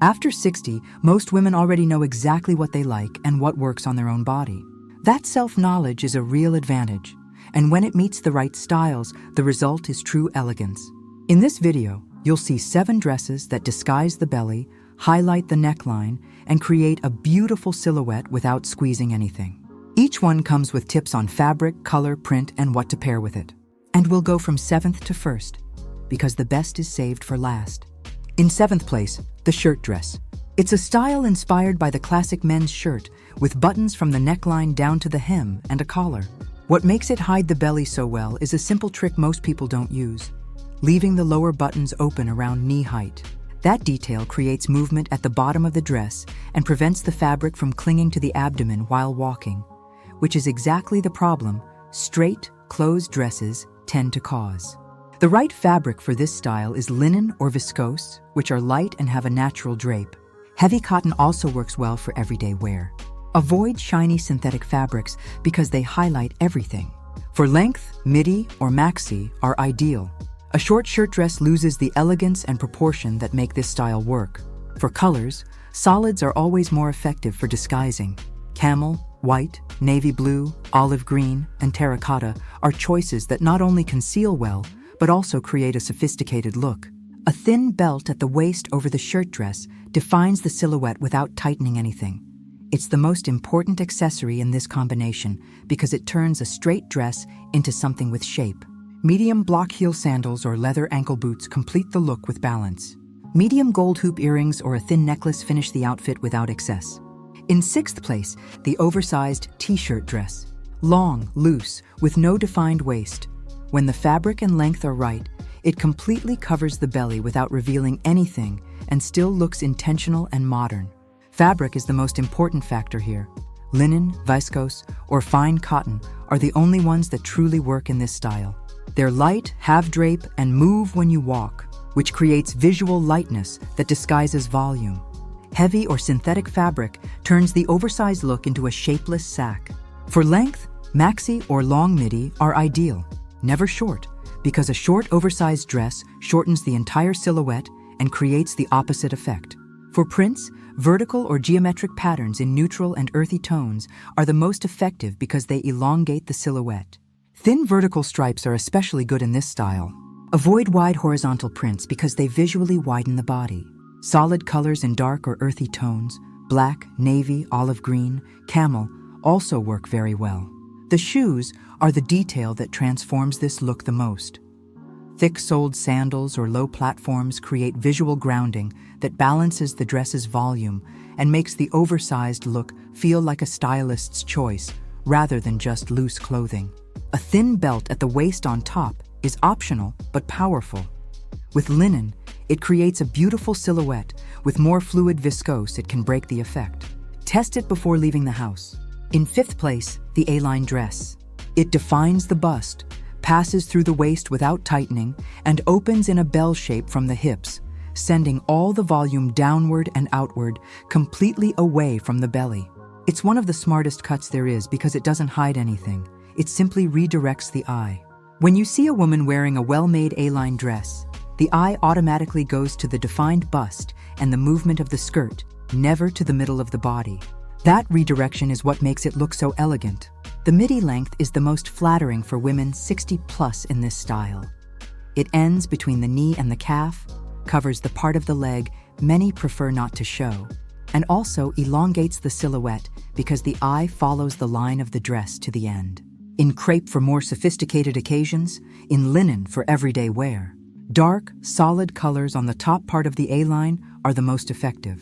After 60, most women already know exactly what they like and what works on their own body. That self-knowledge is a real advantage, and when it meets the right styles, the result is true elegance. In this video, you'll see 7 dresses that disguise the belly, highlight the neckline, and create a beautiful silhouette without squeezing anything. Each one comes with tips on fabric, color, print, and what to pair with it. And we'll go from 7th to 1st, because the best is saved for last. In 7th place, the shirt dress. It's a style inspired by the classic men's shirt, with buttons from the neckline down to the hem and a collar. What makes it hide the belly so well is a simple trick most people don't use, leaving the lower buttons open around knee height. That detail creates movement at the bottom of the dress and prevents the fabric from clinging to the abdomen while walking, which is exactly the problem straight, closed dresses tend to cause. The right fabric for this style is linen or viscose, which are light and have a natural drape. Heavy cotton also works well for everyday wear. Avoid shiny synthetic fabrics because they highlight everything. For length, midi or maxi are ideal. A short shirt dress loses the elegance and proportion that make this style work. For colors, solids are always more effective for disguising. Camel, white, navy blue, olive green, and terracotta are choices that not only conceal well, but also create a sophisticated look. A thin belt at the waist over the shirt dress defines the silhouette without tightening anything. It's the most important accessory in this combination because it turns a straight dress into something with shape. Medium block heel sandals or leather ankle boots complete the look with balance. Medium gold hoop earrings or a thin necklace finish the outfit without excess. In 6th place, the oversized t-shirt dress. Long, loose, with no defined waist. When the fabric and length are right, it completely covers the belly without revealing anything and still looks intentional and modern. Fabric is the most important factor here. Linen, viscose, or fine cotton are the only ones that truly work in this style. They're light, have drape, and move when you walk, which creates visual lightness that disguises volume. Heavy or synthetic fabric turns the oversized look into a shapeless sack. For length, maxi or long midi are ideal, never short, because a short oversized dress shortens the entire silhouette and creates the opposite effect. For prints, vertical or geometric patterns in neutral and earthy tones are the most effective because they elongate the silhouette. Thin vertical stripes are especially good in this style. Avoid wide horizontal prints because they visually widen the body. Solid colors in dark or earthy tones, black, navy, olive green, camel, also work very well. The shoes are the detail that transforms this look the most. Thick-soled sandals or low platforms create visual grounding that balances the dress's volume and makes the oversized look feel like a stylist's choice rather than just loose clothing. A thin belt at the waist on top is optional but powerful. With linen, it creates a beautiful silhouette. With more fluid viscose, it can break the effect. Test it before leaving the house. In 5th place, the A-line dress. It defines the bust, passes through the waist without tightening, and opens in a bell shape from the hips, sending all the volume downward and outward, completely away from the belly. It's one of the smartest cuts there is because it doesn't hide anything. It simply redirects the eye. When you see a woman wearing a well-made A-line dress, the eye automatically goes to the defined bust and the movement of the skirt, never to the middle of the body. That redirection is what makes it look so elegant. The midi length is the most flattering for women 60+ in this style. It ends between the knee and the calf, covers the part of the leg many prefer not to show, and also elongates the silhouette because the eye follows the line of the dress to the end. In crepe for more sophisticated occasions, in linen for everyday wear. Dark, solid colors on the top part of the A-line are the most effective.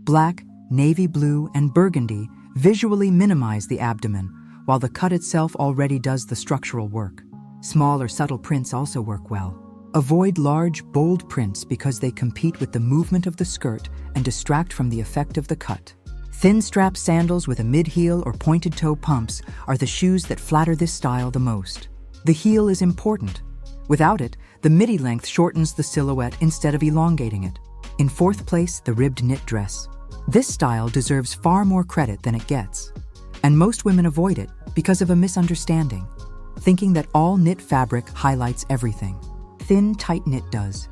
Black, navy blue, and burgundy visually minimize the abdomen, while the cut itself already does the structural work. Small or subtle prints also work well. Avoid large, bold prints because they compete with the movement of the skirt and distract from the effect of the cut. Thin strap sandals with a mid-heel or pointed toe pumps are the shoes that flatter this style the most. The heel is important. Without it, the midi length shortens the silhouette instead of elongating it. In 4th place, the ribbed knit dress. This style deserves far more credit than it gets. And most women avoid it because of a misunderstanding, thinking that all knit fabric highlights everything. Thin, tight knit does.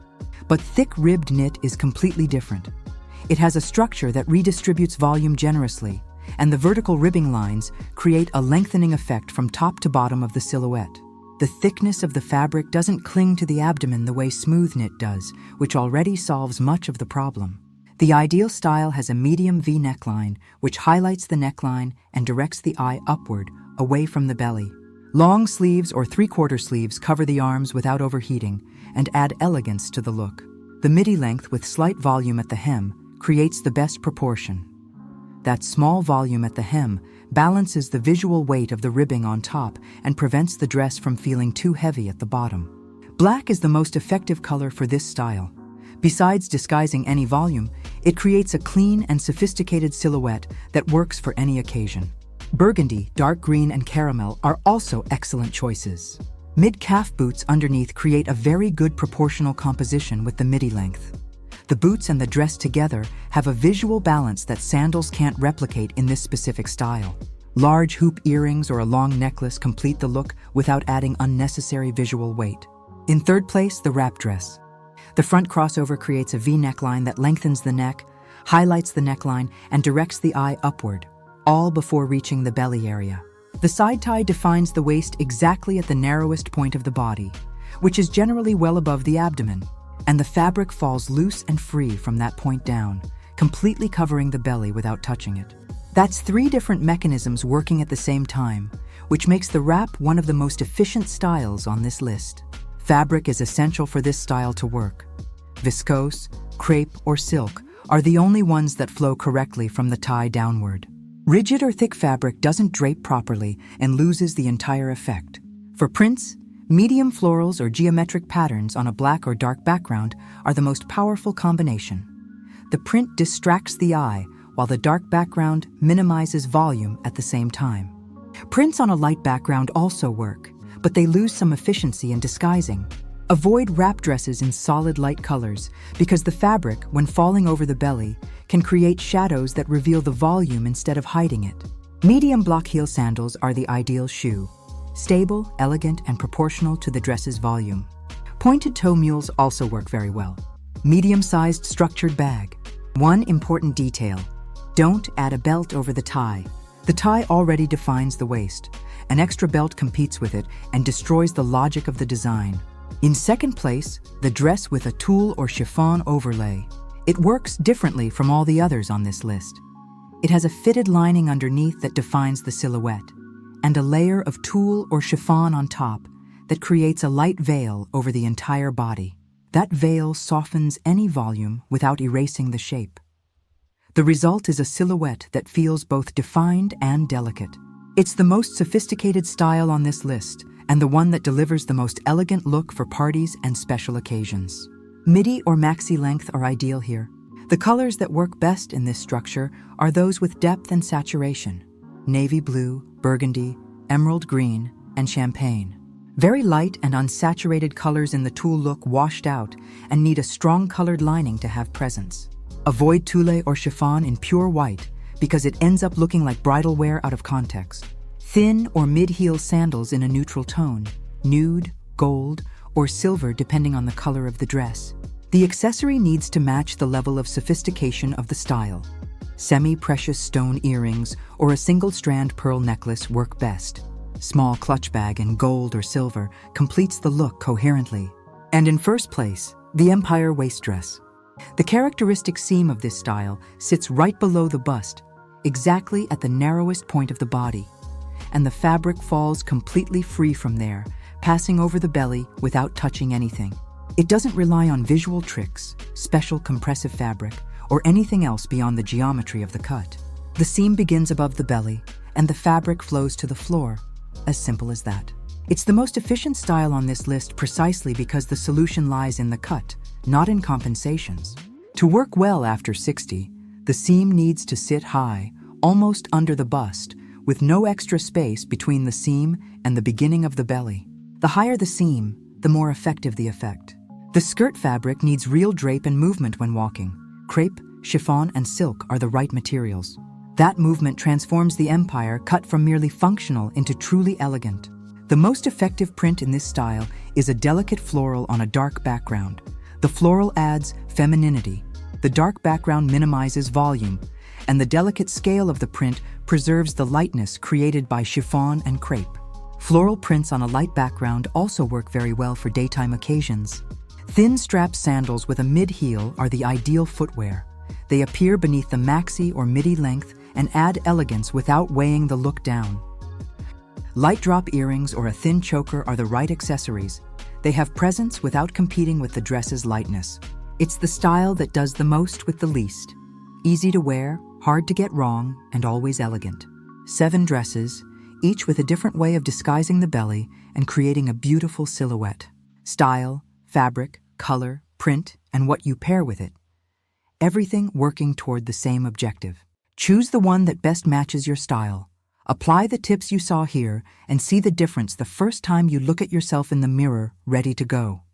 But thick ribbed knit is completely different. It has a structure that redistributes volume generously, and the vertical ribbing lines create a lengthening effect from top to bottom of the silhouette. The thickness of the fabric doesn't cling to the abdomen the way smooth knit does, which already solves much of the problem. The ideal style has a medium V neckline, which highlights the neckline and directs the eye upward, away from the belly. Long sleeves or three-quarter sleeves cover the arms without overheating and add elegance to the look. The midi length with slight volume at the hem creates the best proportion. That small volume at the hem balances the visual weight of the ribbing on top and prevents the dress from feeling too heavy at the bottom. Black is the most effective color for this style. Besides disguising any volume, it creates a clean and sophisticated silhouette that works for any occasion. Burgundy, dark green, and caramel are also excellent choices. Mid-calf boots underneath create a very good proportional composition with the midi length. The boots and the dress together have a visual balance that sandals can't replicate in this specific style. Large hoop earrings or a long necklace complete the look without adding unnecessary visual weight. In third place, the wrap dress. The front crossover creates a V neckline that lengthens the neck, highlights the neckline, and directs the eye upward, all before reaching the belly area. The side tie defines the waist exactly at the narrowest point of the body, which is generally well above the abdomen, and the fabric falls loose and free from that point down, completely covering the belly without touching it. That's 3 different mechanisms working at the same time, which makes the wrap one of the most efficient styles on this list. Fabric is essential for this style to work. Viscose, crepe, or silk are the only ones that flow correctly from the tie downward. Rigid or thick fabric doesn't drape properly and loses the entire effect. For prints, medium florals or geometric patterns on a black or dark background are the most powerful combination. The print distracts the eye, while the dark background minimizes volume at the same time. Prints on a light background also work, but they lose some efficiency in disguising. Avoid wrap dresses in solid light colors because the fabric, when falling over the belly, can create shadows that reveal the volume instead of hiding it. Medium block heel sandals are the ideal shoe. Stable, elegant, and proportional to the dress's volume. Pointed toe mules also work very well. Medium-sized structured bag. One important detail: don't add a belt over the tie. The tie already defines the waist. An extra belt competes with it and destroys the logic of the design. In second place, the dress with a tulle or chiffon overlay. It works differently from all the others on this list. It has a fitted lining underneath that defines the silhouette, and a layer of tulle or chiffon on top that creates a light veil over the entire body. That veil softens any volume without erasing the shape. The result is a silhouette that feels both defined and delicate. It's the most sophisticated style on this list, and the one that delivers the most elegant look for parties and special occasions. Midi or maxi length are ideal here. The colors that work best in this structure are those with depth and saturation: navy blue, burgundy, emerald green, and champagne. Very light and unsaturated colors in the tulle look washed out and need a strong colored lining to have presence. Avoid tulle or chiffon in pure white because it ends up looking like bridal wear out of context. Thin or mid-heel sandals in a neutral tone, nude, gold, or silver depending on the color of the dress. The accessory needs to match the level of sophistication of the style. Semi-precious stone earrings or a single-strand pearl necklace work best. Small clutch bag in gold or silver completes the look coherently. And in first place, the Empire waist dress. The characteristic seam of this style sits right below the bust, exactly at the narrowest point of the body, and the fabric falls completely free from there, passing over the belly without touching anything. It doesn't rely on visual tricks, special compressive fabric, or anything else beyond the geometry of the cut. The seam begins above the belly, and the fabric flows to the floor. As simple as that. It's the most efficient style on this list precisely because the solution lies in the cut, not in compensations. To work well after 60, the seam needs to sit high, almost under the bust, with no extra space between the seam and the beginning of the belly. The higher the seam, the more effective the effect. The skirt fabric needs real drape and movement when walking. Crepe, chiffon, and silk are the right materials. That movement transforms the Empire cut from merely functional into truly elegant. The most effective print in this style is a delicate floral on a dark background. The floral adds femininity. The dark background minimizes volume, and the delicate scale of the print preserves the lightness created by chiffon and crepe. Floral prints on a light background also work very well for daytime occasions. Thin strap sandals with a mid-heel are the ideal footwear. They appear beneath the maxi or midi length and add elegance without weighing the look down. Light drop earrings or a thin choker are the right accessories. They have presence without competing with the dress's lightness. It's the style that does the most with the least. Easy to wear, hard to get wrong, and always elegant. 7 dresses, each with a different way of disguising the belly and creating a beautiful silhouette. Style, fabric, color, print, and what you pair with it. Everything working toward the same objective. Choose the one that best matches your style. Apply the tips you saw here and see the difference the first time you look at yourself in the mirror, ready to go.